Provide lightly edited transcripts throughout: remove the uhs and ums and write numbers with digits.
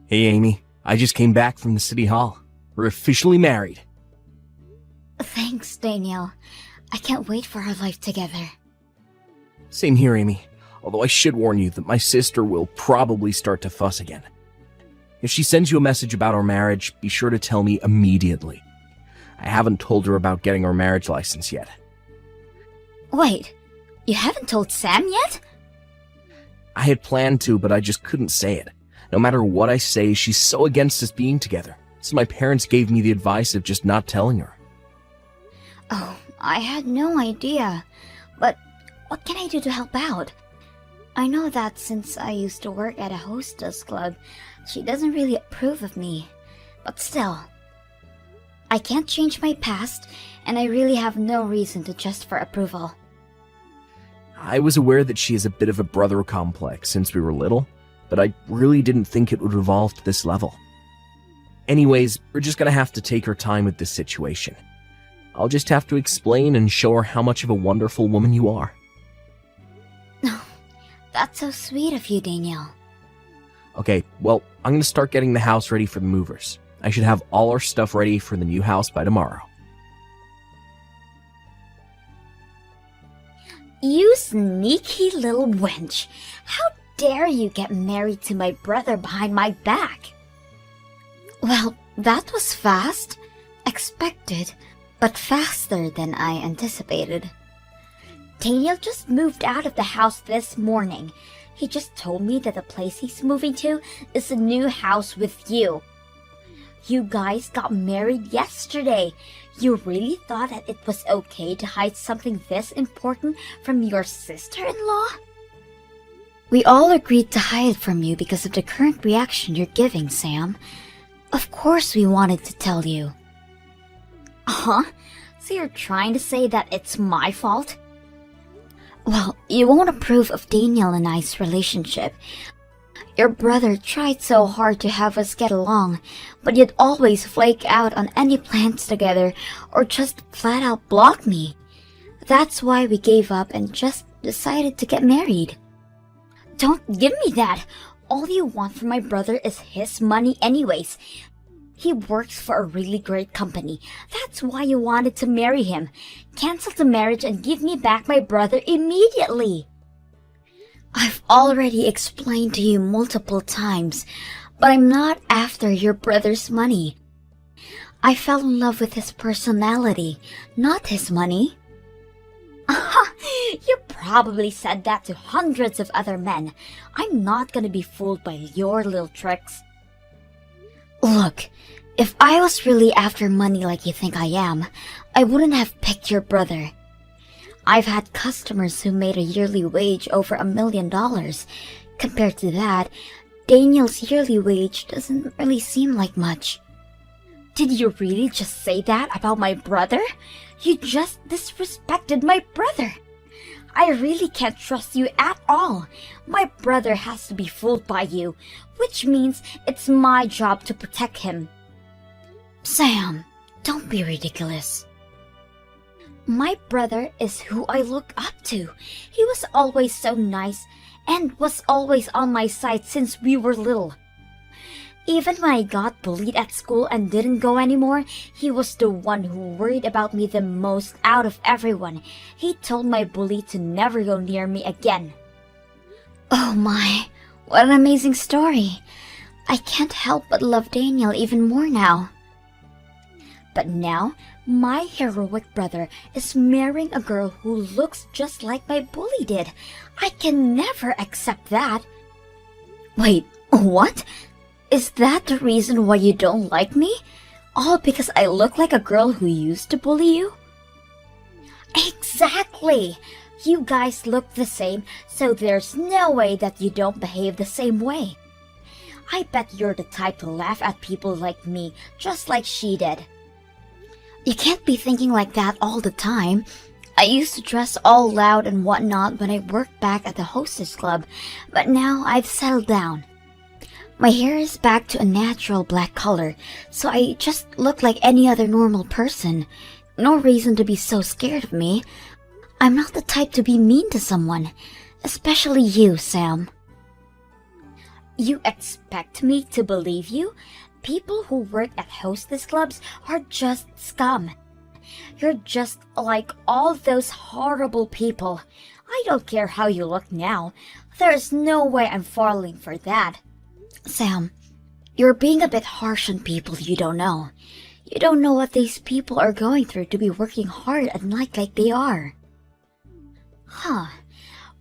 Hey Amy, I just came back from the city hall. We're officially married. Thanks, Daniel. I can't wait for our life together. Same here, Amy. Although I should warn you that my sister will probably start to fuss again. If she sends you a message about our marriage, be sure to tell me immediately. I haven't told her about getting our marriage license yet. Wait, you haven't told Sam yet? I had planned to, but I just couldn't say it. No matter what I say, she's so against us being together. So my parents gave me the advice of just not telling her. Oh, I had no idea. But what can I do to help out? I know that since I used to work at a hostess club, she doesn't really approve of me. But still, I can't change my past, and I really have no reason to just for approval. I was aware that she has a bit of a brother complex since we were little, but I really didn't think it would evolve to this level. Anyways, we're just gonna have to take our time with this situation. I'll just have to explain and show her how much of a wonderful woman you are. That's so sweet of you, Daniel. Okay, well, I'm gonna start getting the house ready for the movers. I should have all our stuff ready for the new house by tomorrow. You sneaky little wench. How dare you get married to my brother behind my back? Well, that was fast. Expected, but faster than I anticipated. Daniel just moved out of the house this morning. He just told me that the place he's moving to is a new house with you. You guys got married yesterday. You really thought that it was okay to hide something this important from your sister-in-law? We all agreed to hide from you because of the current reaction you're giving, Sam. Of course we wanted to tell you. Huh? So you're trying to say that it's my fault? Well, you won't approve of Daniel and I's relationship. Your brother tried so hard to have us get along, but you'd always flake out on any plans together or just flat out block me. That's why we gave up and just decided to get married. Don't give me that! All you want from my brother is his money anyways. He works for a really great company. That's why you wanted to marry him. Cancel the marriage and give me back my brother immediately. I've already explained to you multiple times, but I'm not after your brother's money. I fell in love with his personality, not his money. You probably said that to hundreds of other men. I'm not gonna be fooled by your little tricks. Look, if I was really after money like you think I am, I wouldn't have picked your brother. I've had customers who made a yearly wage over $1 million. Compared to that, Daniel's yearly wage doesn't really seem like much. Did you really just say that about my brother? You just disrespected my brother. I really can't trust you at all. My brother has to be fooled by you, which means it's my job to protect him. Sam, don't be ridiculous. My brother is who I look up to. He was always so nice and was always on my side since we were little. Even when I got bullied at school and didn't go anymore, he was the one who worried about me the most out of everyone. He told my bully to never go near me again. Oh my, what an amazing story. I can't help but love Daniel even more now. But now, my heroic brother is marrying a girl who looks just like my bully did. I can never accept that. Wait, what? Is that the reason why you don't like me? All because I look like a girl who used to bully you? Exactly! You guys look the same, so there's no way that you don't behave the same way. I bet you're the type to laugh at people like me, just like she did. You can't be thinking like that all the time. I used to dress all loud and whatnot when I worked back at the hostess club, but now I've settled down. My hair is back to a natural black color, so I just look like any other normal person. No reason to be so scared of me. I'm not the type to be mean to someone, especially you, Sam. You expect me to believe you? People who work at hostess clubs are just scum. You're just like all those horrible people. I don't care how you look now. There's no way I'm falling for that. Sam, you're being a bit harsh on people you don't know. You don't know what these people are going through to be working hard at night like they are. Huh.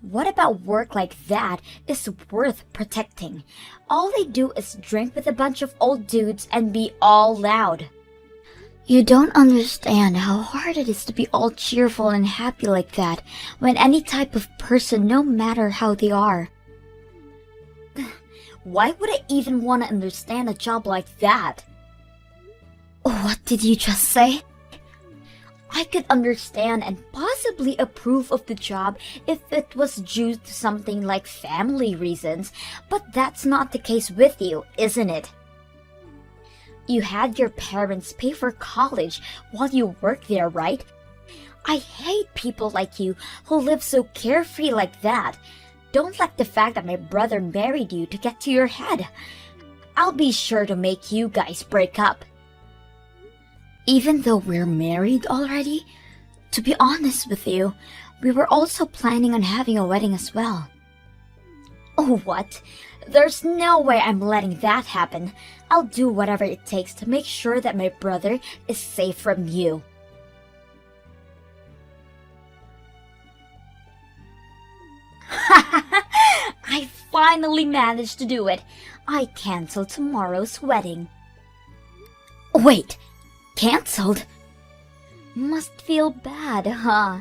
What about work like that is worth protecting? All they do is drink with a bunch of old dudes and be all loud. You don't understand how hard it is to be all cheerful and happy like that when any type of person, no matter how they are. Why would I even want to understand a job like that? What did you just say? I could understand and possibly approve of the job if it was due to something like family reasons, but that's not the case with you, isn't it? You had your parents pay for college while you work there, right? I hate people like you who live so carefree like that. Don't let the fact that my brother married you to get to your head. I'll be sure to make you guys break up. Even though we're married already, to be honest with you, we were also planning on having a wedding as well. Oh, what? There's no way I'm letting that happen. I'll do whatever it takes to make sure that my brother is safe from you. I finally managed to do it. I canceled tomorrow's wedding. Wait, canceled? Must feel bad, huh?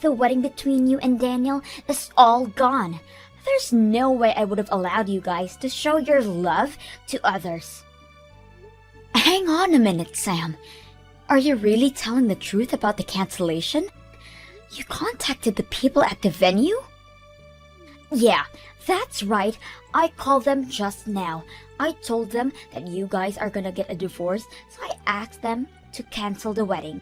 The wedding between you and Daniel is all gone. There's no way I would have allowed you guys to show your love to others. Hang on a minute, Sam. Are you really telling the truth about the cancellation? You contacted the people at the venue? Yeah, that's right. I called them just now. I told them that you guys are gonna get a divorce, so I asked them to cancel the wedding.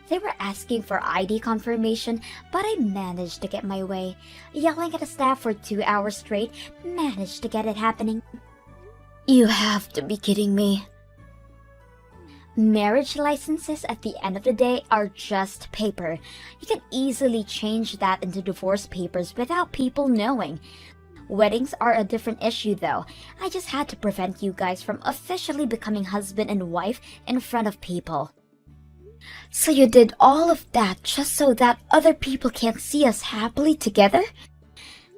They were asking for ID confirmation, but I managed to get my way. Yelling at the staff for 2 hours straight, managed to get it happening. You have to be kidding me. Marriage licenses at the end of the day are just paper. You can easily change that into divorce papers without people knowing. Weddings are a different issue though. I just had to prevent you guys from officially becoming husband and wife in front of people. So you did all of that just so that other people can't see us happily together?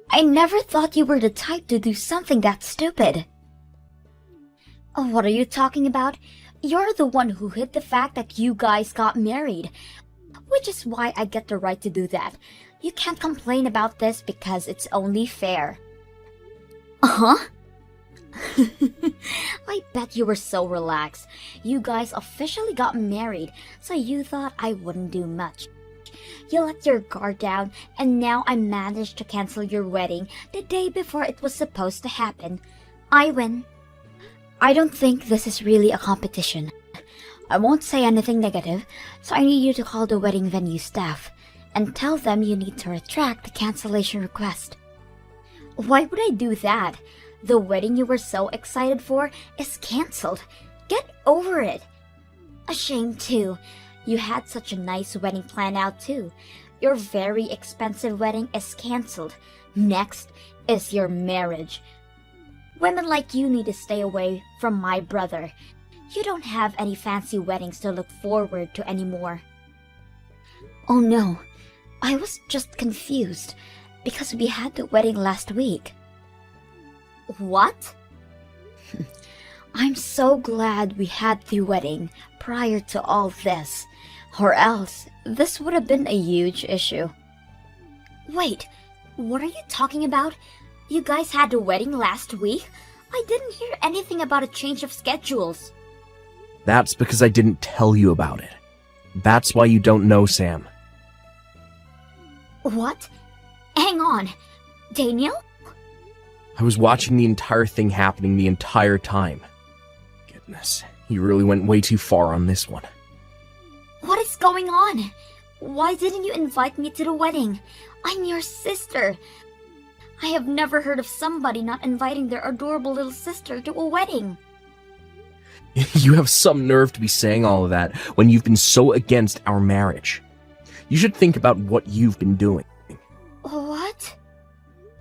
I never thought you were the type to do something that stupid. What are you talking about? You're the one who hid the fact that you guys got married, which is why I get the right to do that. You can't complain about this because it's only fair. Huh? I bet you were so relaxed. You guys officially got married, so you thought I wouldn't do much. You let your guard down, and now I managed to cancel your wedding the day before it was supposed to happen. I win. I don't think this is really a competition. I won't say anything negative, so I need you to call the wedding venue staff and tell them you need to retract the cancellation request. Why would I do that? The wedding you were so excited for is canceled. Get over it. A shame too. You had such a nice wedding planned out too. Your very expensive wedding is canceled. Next is your marriage. Women like you need to stay away from my brother. You don't have any fancy weddings to look forward to anymore. Oh no, I was just confused because we had the wedding last week. What? I'm so glad we had the wedding prior to all this, or else this would have been a huge issue. Wait, what are you talking about? You guys had the wedding last week? I didn't hear anything about a change of schedules. That's because I didn't tell you about it. That's why you don't know, Sam. What? Hang on. Daniel? I was watching the entire thing happening the entire time. Goodness, you really went way too far on this one. What is going on? Why didn't you invite me to the wedding? I'm your sister. I have never heard of somebody not inviting their adorable little sister to a wedding. You have some nerve to be saying all of that when you've been so against our marriage. You should think about what you've been doing. What?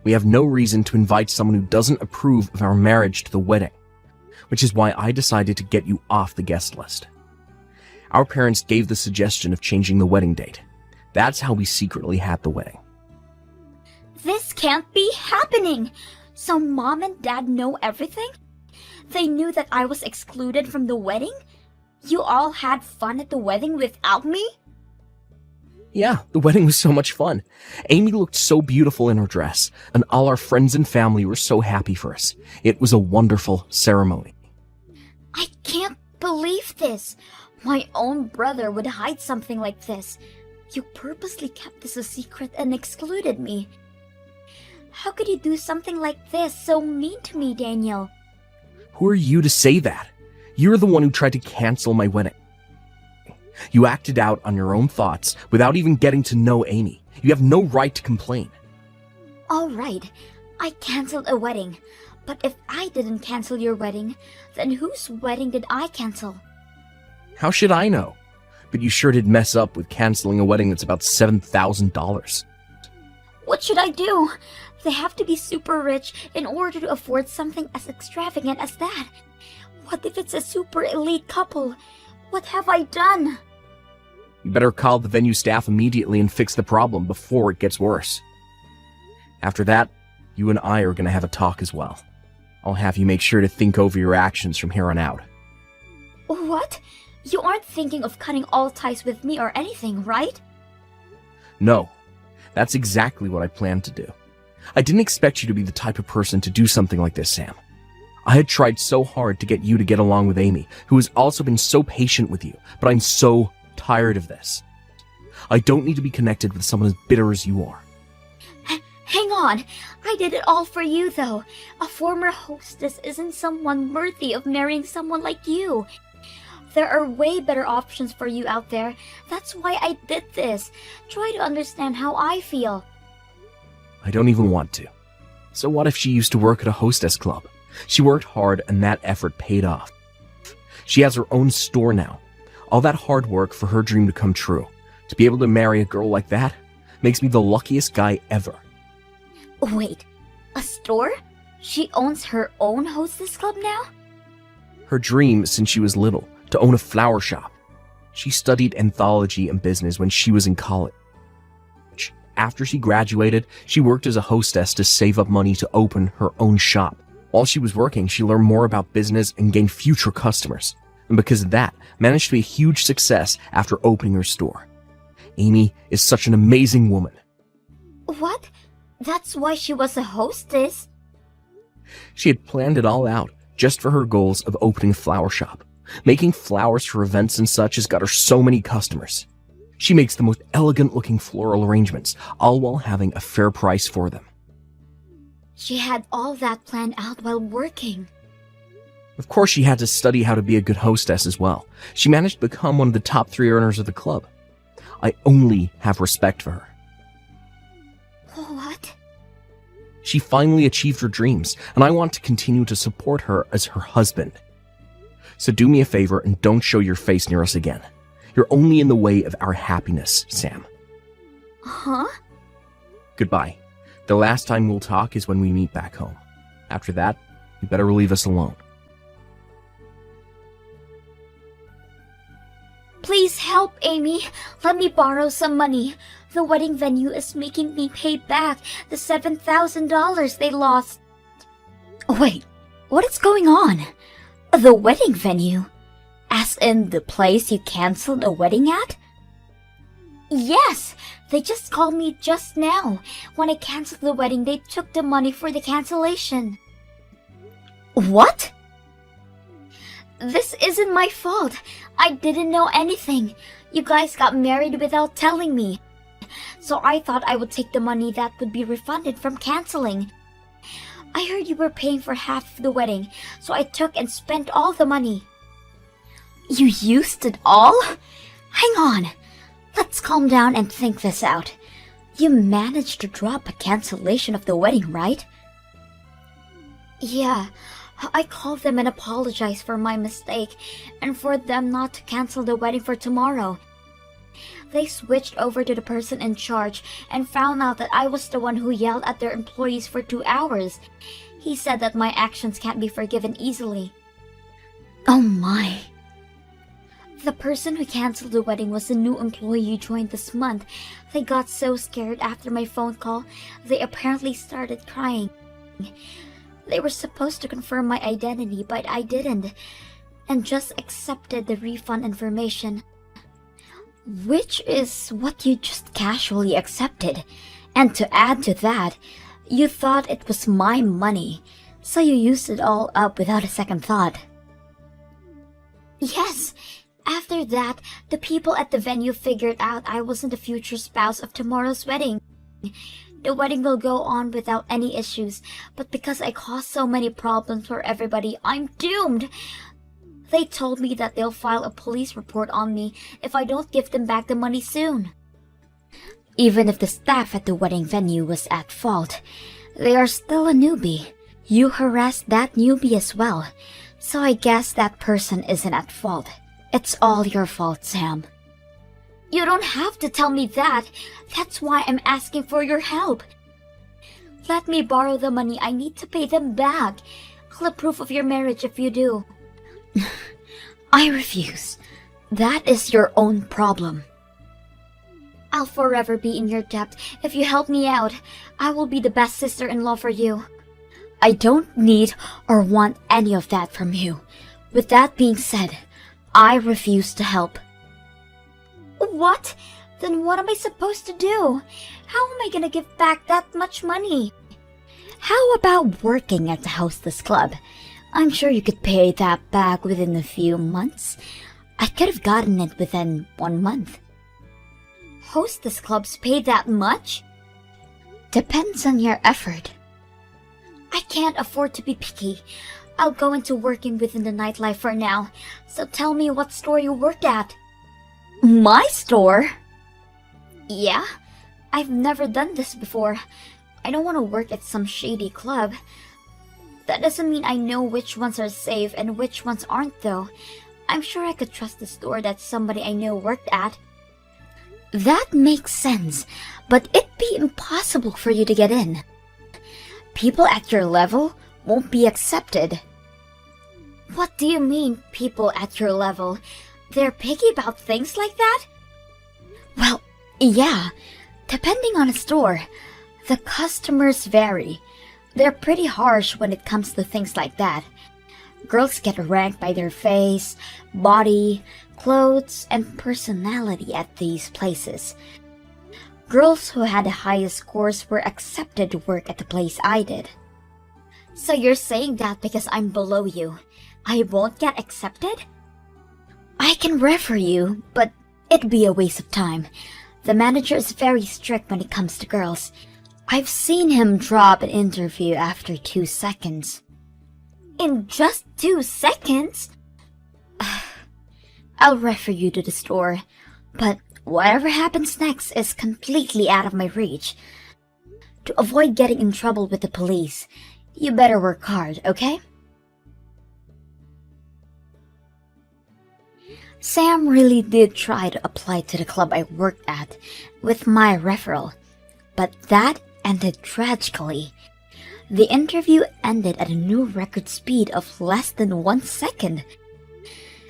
We have no reason to invite someone who doesn't approve of our marriage to the wedding, which is why I decided to get you off the guest list. Our parents gave the suggestion of changing the wedding date. That's how we secretly had the wedding. This can't be happening! So Mom and Dad know everything? They knew that I was excluded from the wedding? You all had fun at the wedding without me? Yeah, the wedding was so much fun. Amy looked so beautiful in her dress, and all our friends and family were so happy for us. It was a wonderful ceremony. I can't believe this. My own brother would hide something like this. You purposely kept this a secret and excluded me. How could you do something like this, so mean to me, Daniel? Who are you to say that? You're the one who tried to cancel my wedding. You acted out on your own thoughts without even getting to know Amy. You have no right to complain. All right, I canceled a wedding. But if I didn't cancel your wedding, then whose wedding did I cancel? How should I know? But you sure did mess up with canceling a wedding that's about $7,000. What should I do? They have to be super rich in order to afford something as extravagant as that. What if it's a super elite couple? What have I done? You better call the venue staff immediately and fix the problem before it gets worse. After that, you and I are going to have a talk as well. I'll have you make sure to think over your actions from here on out. What? You aren't thinking of cutting all ties with me or anything, right? No, that's exactly what I planned to do. I didn't expect you to be the type of person to do something like this, Sam. I had tried so hard to get you to get along with Amy, who has also been so patient with you, but I'm so tired of this. I don't need to be connected with someone as bitter as you are. Hang on. I did it all for you, though. A former hostess isn't someone worthy of marrying someone like you. There are way better options for you out there. That's why I did this. Try to understand how I feel. I don't even want to. So what if she used to work at a hostess club? She worked hard and that effort paid off. She has her own store now. All that hard work for her dream to come true. To be able to marry a girl like that makes me the luckiest guy ever. Wait, a store? She owns her own hostess club now? Her dream since she was little, to own a flower shop. She studied anthology and business when she was in college. After she graduated, she worked as a hostess to save up money to open her own shop. While she was working, she learned more about business and gained future customers. And because of that, managed to be a huge success after opening her store. Amy is such an amazing woman. What? That's why she was a hostess? She had planned it all out just for her goals of opening a flower shop. Making flowers for events and such has got her so many customers. She makes the most elegant-looking floral arrangements, all while having a fair price for them. She had all that planned out while working. Of course, she had to study how to be a good hostess as well. She managed to become one of the top 3 earners of the club. I only have respect for her. What? She finally achieved her dreams, and I want to continue to support her as her husband. So do me a favor and don't show your face near us again. You're only in the way of our happiness, Sam. Huh? Goodbye. The last time we'll talk is when we meet back home. After that, you better leave us alone. Please help, Amy. Let me borrow some money. The wedding venue is making me pay back the $7,000 they lost. Wait, what is going on? The wedding venue? As in the place you canceled a wedding at? Yes! They just called me just now. When I canceled the wedding, they took the money for the cancellation. What? This isn't my fault. I didn't know anything. You guys got married without telling me. So I thought I would take the money that would be refunded from canceling. I heard you were paying for half of the wedding, so I took and spent all the money. You used it all? Hang on. Let's calm down and think this out. You managed to drop a cancellation of the wedding, right? Yeah, I called them and apologized for my mistake and for them not to cancel the wedding for tomorrow. They switched over to the person in charge and found out that I was the one who yelled at their employees for 2 hours. He said that my actions can't be forgiven easily. Oh my. The person who canceled the wedding was a new employee who joined this month. They got so scared after my phone call, they apparently started crying. They were supposed to confirm my identity, but I didn't, and just accepted the refund information. Which is what you just casually accepted. And to add to that, you thought it was my money, so you used it all up without a second thought. Yes, after that, the people at the venue figured out I wasn't the future spouse of tomorrow's wedding. The wedding will go on without any issues, but because I caused so many problems for everybody, I'm doomed. They told me that they'll file a police report on me if I don't give them back the money soon. Even if the staff at the wedding venue was at fault, they are still a newbie. You harassed that newbie as well, so I guess that person isn't at fault. It's all your fault, Sam. You don't have to tell me that. That's why I'm asking for your help. Let me borrow the money. I need to pay them back. I'll approve of your marriage if you do. I refuse. That is your own problem. I'll forever be in your debt. If you help me out, I will be the best sister-in-law for you. I don't need or want any of that from you. With that being said, I refuse to help. What? Then what am I supposed to do? How am I gonna give back that much money? How about working at the Hostess Club? I'm sure you could pay that back within a few months. I could have gotten it within 1 month. Hostess clubs pay that much? Depends on your effort. I can't afford to be picky. I'll go into working within the nightlife for now. So tell me what store you worked at. My store? Yeah, I've never done this before. I don't want to work at some shady club. That doesn't mean I know which ones are safe and which ones aren't though. I'm sure I could trust the store that somebody I know worked at. That makes sense, but it'd be impossible for you to get in. People at your level won't be accepted. What do you mean, people at your level? They're picky about things like that? Well, yeah, depending on a store. The customers vary. They're pretty harsh when it comes to things like that. Girls get ranked by their face, body, clothes, and personality at these places. Girls who had the highest scores were accepted to work at the place I did. So you're saying that because I'm below you, I won't get accepted? I can refer you, but it'd be a waste of time. The manager is very strict when it comes to girls. I've seen him drop an interview after 2 seconds. In just 2 seconds? I'll refer you to the store, but whatever happens next is completely out of my reach. To avoid getting in trouble with the police, you better work hard, okay? Sam really did try to apply to the club I worked at with my referral, but that ended tragically. The interview ended at a new record speed of less than 1 second.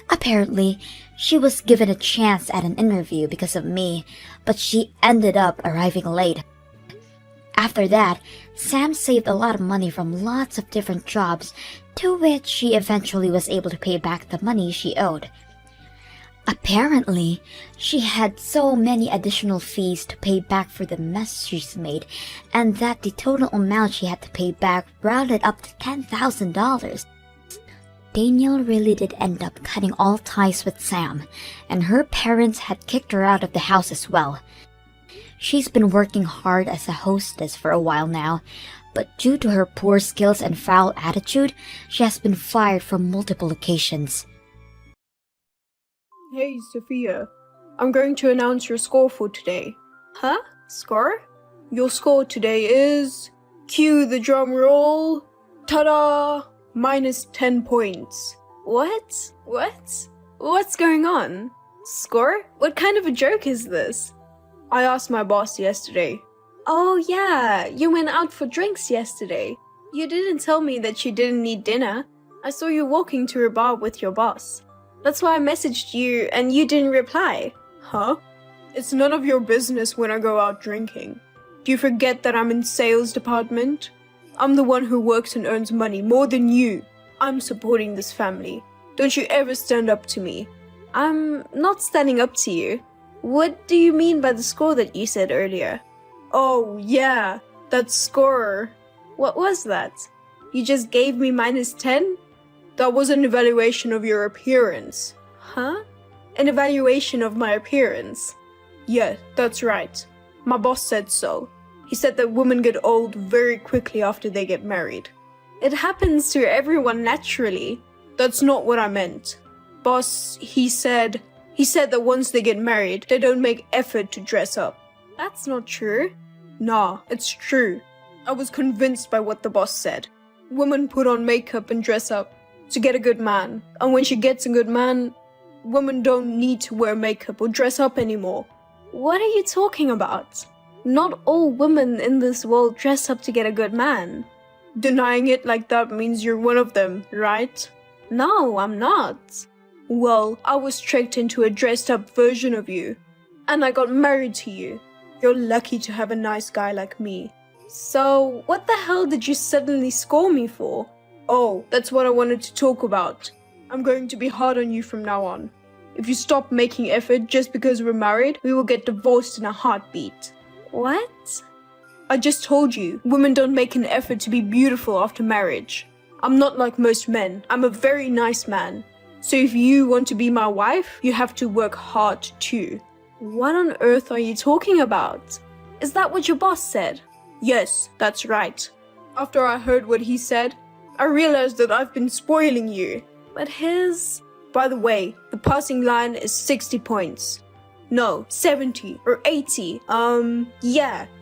Apparently, she was given a chance at an interview because of me, but she ended up arriving late. After that, Sam saved a lot of money from lots of different jobs, to which she eventually was able to pay back the money she owed. Apparently, she had so many additional fees to pay back for the mess she's made, and that the total amount she had to pay back rounded up to $10,000. Daniel really did end up cutting all ties with Sam, and her parents had kicked her out of the house as well. She's been working hard as a hostess for a while now, but due to her poor skills and foul attitude, she has been fired from multiple locations. Hey, Sophia. I'm going to announce your score for today. Huh? Score? Your score today is... Cue the drum roll. Ta-da! Minus 10 points. What? What's going on? Score? What kind of a joke is this? I asked my boss yesterday. Oh yeah, you went out for drinks yesterday. You didn't tell me that you didn't need dinner. I saw you walking to a bar with your boss. That's why I messaged you and you didn't reply. Huh? It's none of your business when I go out drinking. Do you forget that I'm in sales department? I'm the one who works and earns money more than you. I'm supporting this family. Don't you ever stand up to me. I'm not standing up to you. What do you mean by the score that you said earlier? Oh yeah, that score. What was that? You just gave me minus 10? That was an evaluation of your appearance. Huh? An evaluation of my appearance? Yeah, that's right. My boss said so. He said that women get old very quickly after they get married. It happens to everyone naturally. That's not what I meant. Boss, he said that once they get married, they don't make effort to dress up. That's not true. Nah, it's true. I was convinced by what the boss said. Women put on makeup and dress up to get a good man. And when she gets a good man, women don't need to wear makeup or dress up anymore. What are you talking about? Not all women in this world dress up to get a good man. Denying it like that means you're one of them, right? No, I'm not. Well, I was tricked into a dressed up version of you. And I got married to you. You're lucky to have a nice guy like me. So, what the hell did you suddenly score me for? Oh, that's what I wanted to talk about. I'm going to be hard on you from now on. If you stop making effort just because we're married, we will get divorced in a heartbeat. What? I just told you, women don't make an effort to be beautiful after marriage. I'm not like most men. I'm a very nice man. So if you want to be my wife, you have to work hard too. What on earth are you talking about? Is that what your boss said? Yes, that's right. After I heard what he said, I realized that I've been spoiling you. But By the way, the passing line is 60 points. No, 70 or 80.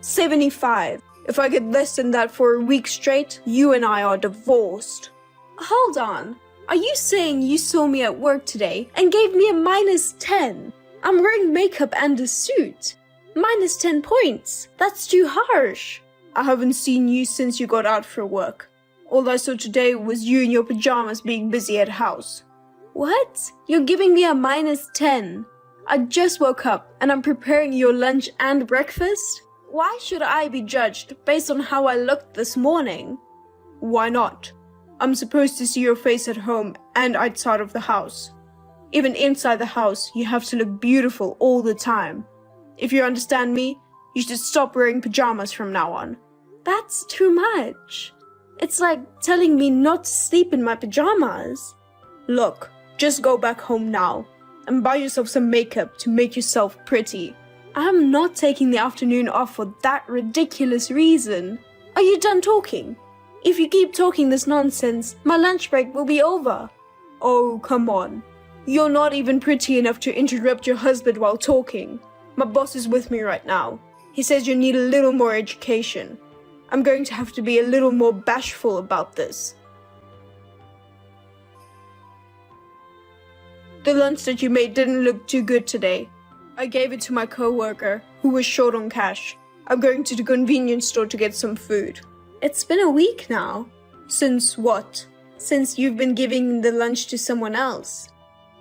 75. If I get less than that for a week straight, you and I are divorced. Hold on. Are you saying you saw me at work today and gave me a minus 10? I'm wearing makeup and a suit. Minus 10 points. That's too harsh. I haven't seen you since you got out for work. All I saw today was you in your pajamas being busy at house. What? You're giving me a minus 10? I just woke up and I'm preparing your lunch and breakfast? Why should I be judged based on how I looked this morning? Why not? I'm supposed to see your face at home and outside of the house. Even inside the house, you have to look beautiful all the time. If you understand me, you should stop wearing pajamas from now on. That's too much. It's like telling me not to sleep in my pajamas. Look, just go back home now and buy yourself some makeup to make yourself pretty. I'm not taking the afternoon off for that ridiculous reason. Are you done talking? If you keep talking this nonsense, my lunch break will be over. Oh, come on. You're not even pretty enough to interrupt your husband while talking. My boss is with me right now. He says you need a little more education. I'm going to have to be a little more bashful about this. The lunch that you made didn't look too good today. I gave it to my coworker, who was short on cash. I'm going to the convenience store to get some food. It's been a week now. Since what? Since you've been giving the lunch to someone else.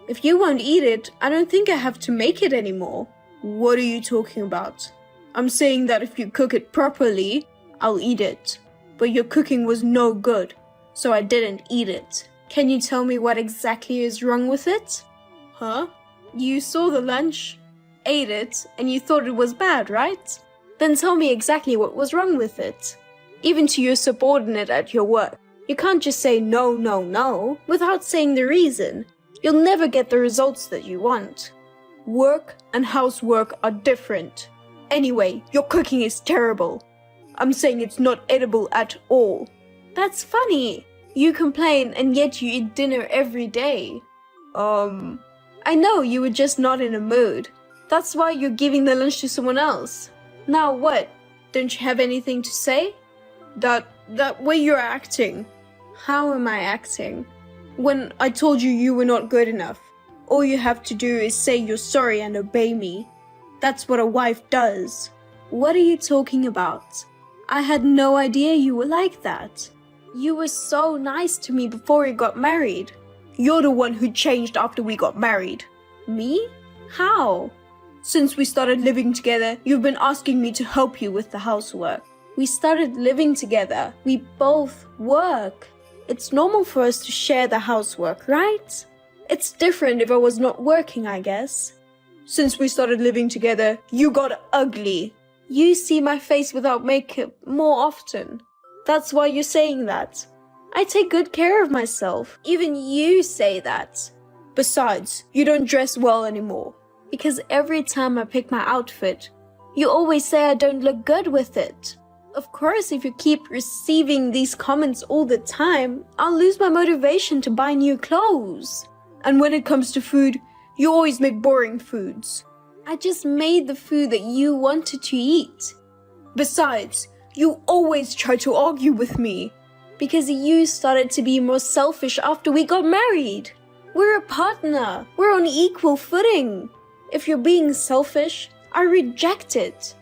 If you won't eat it, I don't think I have to make it anymore. What are you talking about? I'm saying that if you cook it properly, I'll eat it. But your cooking was no good, so I didn't eat it. Can you tell me what exactly is wrong with it? Huh? You saw the lunch, ate it, and you thought it was bad, right? Then tell me exactly what was wrong with it. Even to your subordinate at your work, you can't just say no, no, no, without saying the reason. You'll never get the results that you want. Work and housework are different. Anyway, your cooking is terrible. I'm saying it's not edible at all. That's funny. You complain and yet you eat dinner every day. I know you were just not in a mood. That's why you're giving the lunch to someone else. Now what? Don't you have anything to say? That way you're acting. How am I acting? When I told you you were not good enough. All you have to do is say you're sorry and obey me. That's what a wife does. What are you talking about? I had no idea you were like that. You were so nice to me before we got married. You're the one who changed after we got married. Me? How? Since we started living together, you've been asking me to help you with the housework. We started living together. We both work. It's normal for us to share the housework, right? It's different if I was not working, I guess. Since we started living together, you got ugly. You see my face without makeup more often. That's why you're saying that. I take good care of myself. Even you say that. Besides, you don't dress well anymore. Because every time I pick my outfit, you always say I don't look good with it. Of course, if you keep receiving these comments all the time, I'll lose my motivation to buy new clothes. And when it comes to food, you always make boring foods. I just made the food that you wanted to eat. Besides, you always try to argue with me. Because you started to be more selfish after we got married. We're a partner. We're on equal footing. If you're being selfish, I reject it.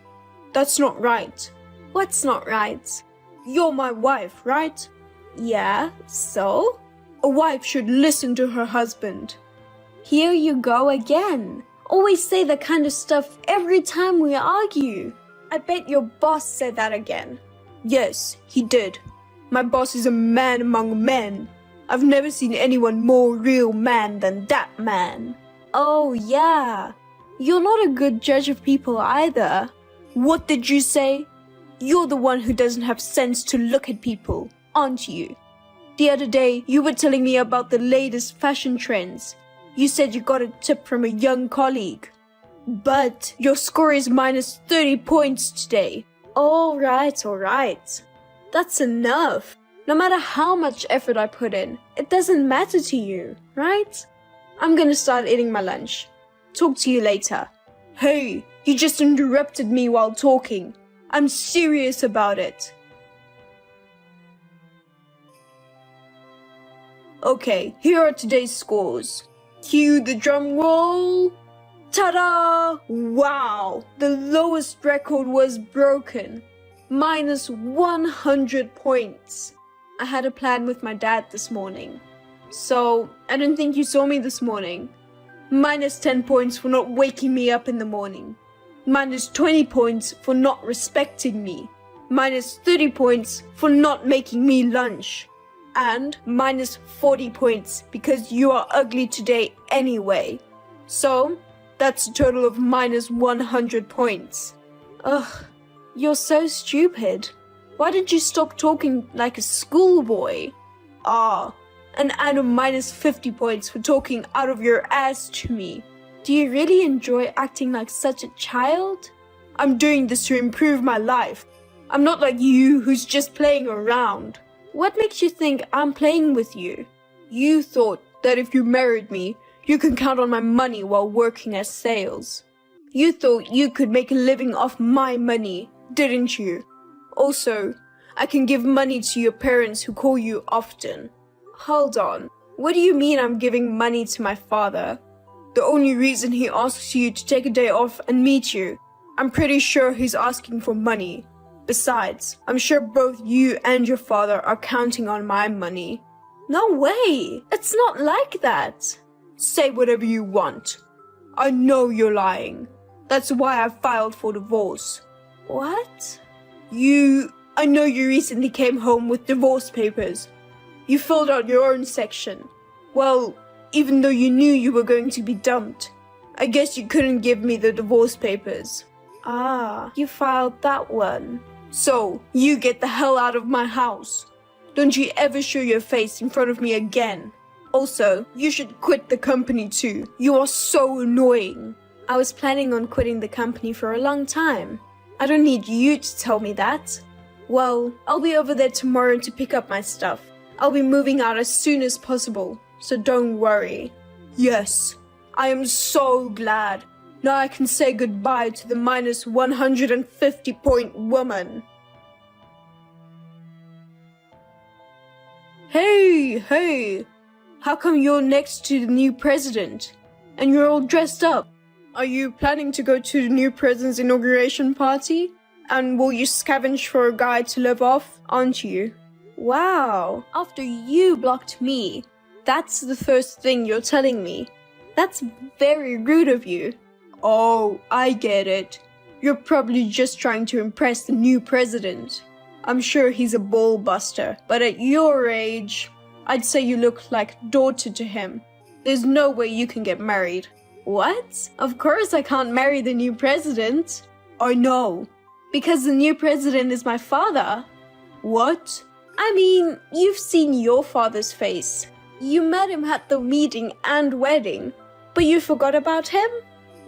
That's not right. What's not right? You're my wife, right? Yeah, so? A wife should listen to her husband. Here you go again. Always say that kind of stuff every time we argue. I bet your boss said that again. Yes, he did. My boss is a man among men. I've never seen anyone more real man than that man. Oh yeah. You're not a good judge of people either. What did you say? You're the one who doesn't have sense to look at people, aren't you? The other day, you were telling me about the latest fashion trends. You said you got a tip from a young colleague. But your score is minus 30 points today. All right. That's enough. No matter how much effort I put in, it doesn't matter to you, right? I'm gonna start eating my lunch. Talk to you later. Hey, you just interrupted me while talking. I'm serious about it. Okay, here are today's scores. Cue the drum roll. Ta-da! Wow! The lowest record was broken. Minus 100 points. I had a plan with my dad this morning. So, I don't think you saw me this morning. Minus 10 points for not waking me up in the morning. Minus 20 points for not respecting me. Minus 30 points for not making me lunch. And minus 40 points because you are ugly today anyway. So, that's a total of minus 100 points. Ugh, you're so stupid. Why did you stop talking like a schoolboy? And add a minus 50 points for talking out of your ass to me. Do you really enjoy acting like such a child? I'm doing this to improve my life. I'm not like you who's just playing around. What makes you think I'm playing with you? You thought that if you married me, you could count on my money while working as sales. You thought you could make a living off my money, didn't you? Also, I can give money to your parents who call you often. Hold on. What do you mean I'm giving money to my father? The only reason he asks you to take a day off and meet you, I'm pretty sure he's asking for money. Besides, I'm sure both you and your father are counting on my money. No way! It's not like that. Say whatever you want. I know you're lying. That's why I filed for divorce. What? I know you recently came home with divorce papers. You filled out your own section. Well, even though you knew you were going to be dumped, I guess you couldn't give me the divorce papers. You filed that one. So, you get the hell out of my house. Don't you ever show your face in front of me again. Also, you should quit the company too. You are so annoying. I was planning on quitting the company for a long time. I don't need you to tell me that. Well, I'll be over there tomorrow to pick up my stuff. I'll be moving out as soon as possible, so don't worry. Yes, I am so glad. Now I can say goodbye to the minus 150-point woman. Hey! How come you're next to the new president? And you're all dressed up? Are you planning to go to the new president's inauguration party? And will you scavenge for a guy to live off, aren't you? Wow, after you blocked me, that's the first thing you're telling me. That's very rude of you. Oh, I get it. You're probably just trying to impress the new president. I'm sure he's a ball buster, but at your age, I'd say you look like daughter to him. There's no way you can get married. What? Of course I can't marry the new president. I know. Because the new president is my father. What? I mean, you've seen your father's face. You met him at the meeting and wedding, but you forgot about him?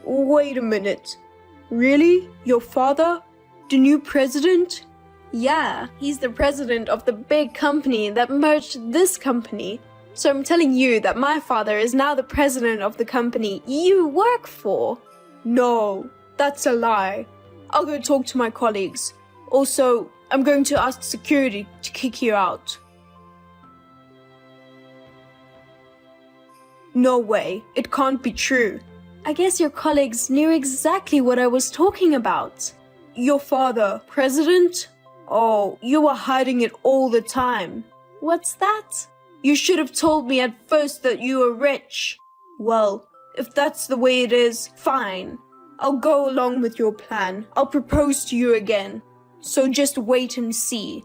Wait a minute. Really? Your father? The new president? Yeah, he's the president of the big company that merged this company. So I'm telling you that my father is now the president of the company you work for. No, that's a lie. I'll go talk to my colleagues. Also, I'm going to ask security to kick you out. No way, it can't be true. I guess your colleagues knew exactly what I was talking about. Your father, president? Oh, you were hiding it all the time. What's that? You should have told me at first that you were rich. Well, if that's the way it is, fine. I'll go along with your plan. I'll propose to you again. So just wait and see.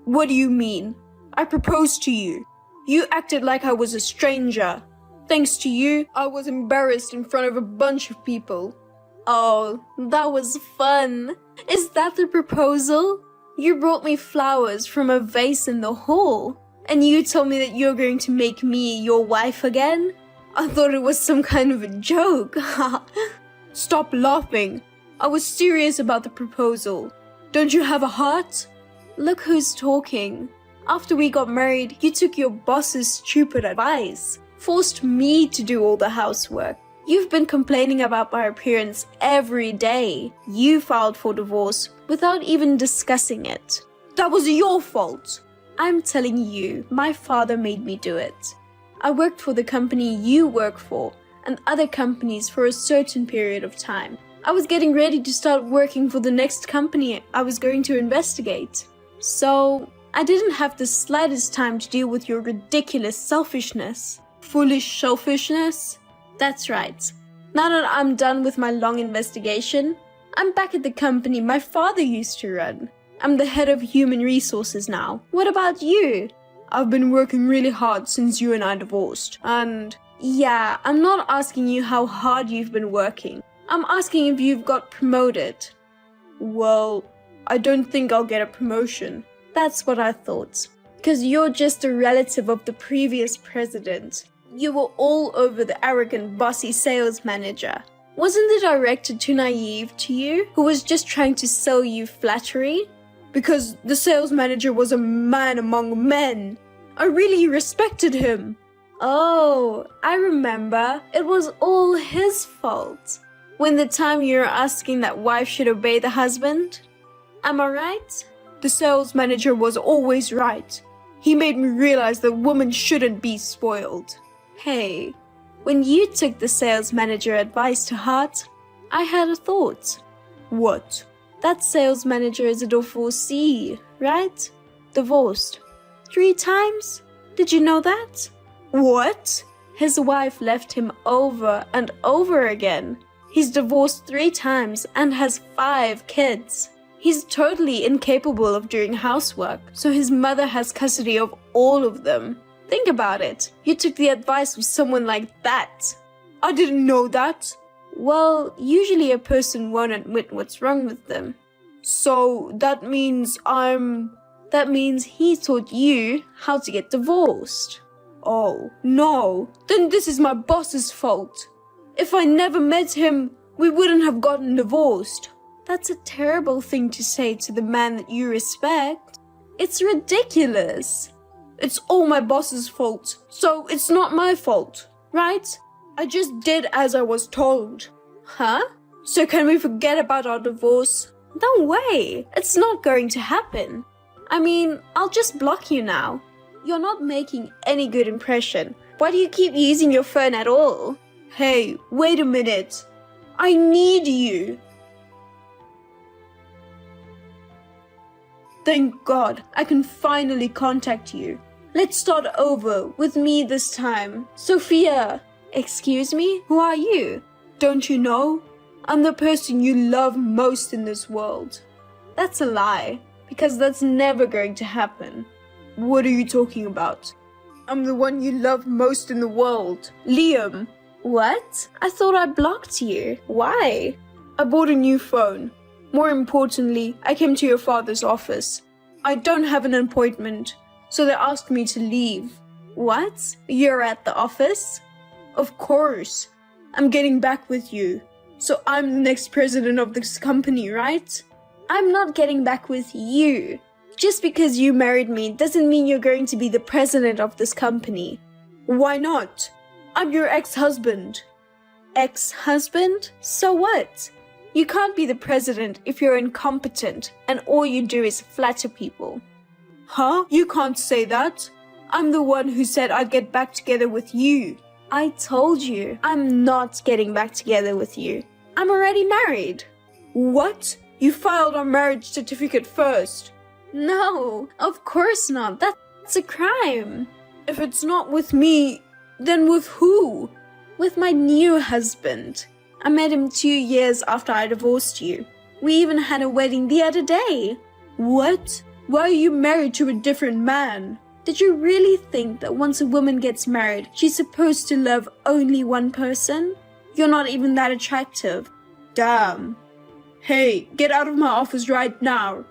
What do you mean? I proposed to you. You acted like I was a stranger. Thanks to you, I was embarrassed in front of a bunch of people. Oh, that was fun. Is that the proposal? You brought me flowers from a vase in the hall, and you told me that you're going to make me your wife again? I thought it was some kind of a joke. Stop laughing. I was serious about the proposal. Don't you have a heart? Look who's talking. After we got married, you took your boss's stupid advice, forced me to do all the housework. You've been complaining about my appearance every day. You filed for divorce without even discussing it. That was your fault. I'm telling you, my father made me do it. I worked for the company you work for and other companies for a certain period of time. I was getting ready to start working for the next company I was going to investigate. So, I didn't have the slightest time to deal with your ridiculous selfishness. Foolish selfishness? That's right. Now that I'm done with my long investigation, I'm back at the company my father used to run. I'm the head of human resources now. What about you? I've been working really hard since you and I divorced. And yeah, I'm not asking you how hard you've been working. I'm asking if you've got promoted. Well, I don't think I'll get a promotion. That's what I thought. Because you're just a relative of the previous president. You were all over the arrogant, bossy sales manager. Wasn't the director too naive to you, who was just trying to sell you flattery? Because the sales manager was a man among men. I really respected him. Oh, I remember. It was all his fault. When the time you were asking that wife should obey the husband? Am I right? The sales manager was always right. He made me realize that women shouldn't be spoiled. Hey, when you took the sales manager advice to heart, I had a thought. What? That sales manager is a divorcee, right? Divorced. 3 times? Did you know that? What? His wife left him over and over again. He's divorced 3 times and has 5 kids. He's totally incapable of doing housework, so his mother has custody of all of them. Think about it. You took the advice of someone like that. I didn't know that. Well, usually a person won't admit what's wrong with them. So that means That means he taught you how to get divorced. Oh, no. Then this is my boss's fault. If I never met him, we wouldn't have gotten divorced. That's a terrible thing to say to the man that you respect. It's ridiculous. It's all my boss's fault, so it's not my fault. right? I just did as I was told. Huh? So can we forget about our divorce? No way! It's not going to happen. I mean, I'll just block you now. You're not making any good impression. Why do you keep using your phone at all? Hey, wait a minute. I need you. Thank God, I can finally contact you. Let's start over with me this time. Sophia! Excuse me? Who are you? Don't you know? I'm the person you love most in this world. That's a lie, because that's never going to happen. What are you talking about? I'm the one you love most in the world. Liam. What? I thought I blocked you. Why? I bought a new phone. More importantly, I came to your father's office. I don't have an appointment, so they asked me to leave. What? You're at the office? Of course. I'm getting back with you. So I'm the next president of this company, right? I'm not getting back with you. Just because you married me doesn't mean you're going to be the president of this company. Why not? I'm your ex-husband. Ex-husband? So what? You can't be the president if you're incompetent and all you do is flatter people. Huh? You can't say that. I'm the one who said I'd get back together with you. I told you, I'm not getting back together with you. I'm already married. What? You filed our marriage certificate first. No, of course not. That's a crime. If it's not with me, then with who? With my new husband. I met him 2 years after I divorced you. We even had a wedding the other day. What? Why are you married to a different man? Did you really think that once a woman gets married, she's supposed to love only one person? You're not even that attractive. Damn. Hey, get out of my office right now,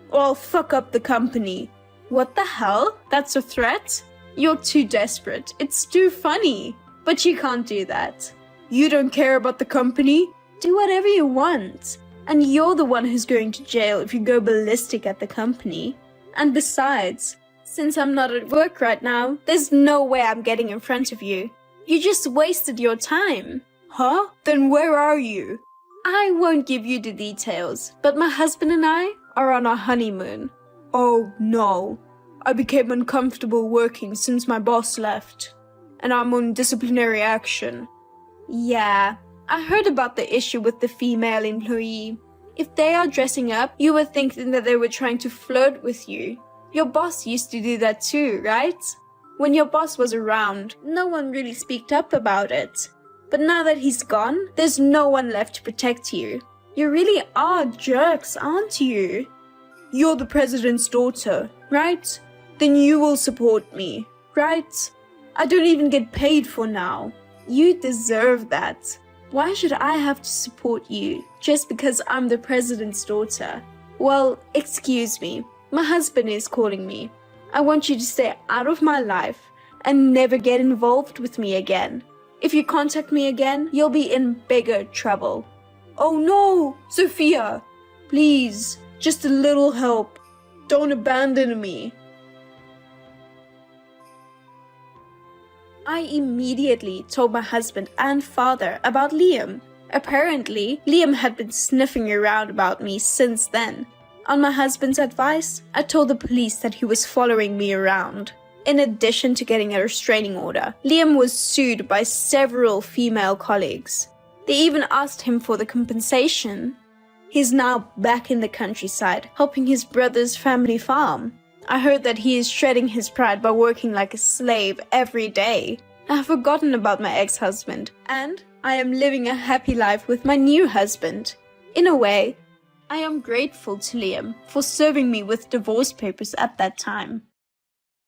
or I'll fuck up the company. What the hell? That's a threat? You're too desperate. It's too funny. But you can't do that. You don't care about the company? Do whatever you want. And you're the one who's going to jail if you go ballistic at the company. And besides, since I'm not at work right now, there's no way I'm getting in front of you. You just wasted your time. Huh? Then where are you? I won't give you the details, but my husband and I are on our honeymoon. Oh no. I became uncomfortable working since my boss left, and I'm on disciplinary action. Yeah, I heard about the issue with the female employee. If they are dressing up, you were thinking that they were trying to flirt with you. Your boss used to do that too, right? When your boss was around, no one really speaked up about it. But now that he's gone, there's no one left to protect you. You really are jerks, aren't you? You're the president's daughter, right? Then you will support me, right? I don't even get paid for now. You deserve that. Why should I have to support you just because I'm the president's daughter? Well, excuse me. My husband is calling me. I want you to stay out of my life and never get involved with me again. If you contact me again, you'll be in bigger trouble. Oh no, Sophia, please, just a little help. Don't abandon me. I immediately told my husband and father about Liam. Apparently, Liam had been sniffing around about me since then. On my husband's advice, I told the police that he was following me around. In addition to getting a restraining order, Liam was sued by several female colleagues. They even asked him for the compensation. He's now back in the countryside, helping his brother's family farm. I heard that he is shredding his pride by working like a slave every day. I have forgotten about my ex-husband, and I am living a happy life with my new husband. In a way, I am grateful to Liam for serving me with divorce papers at that time.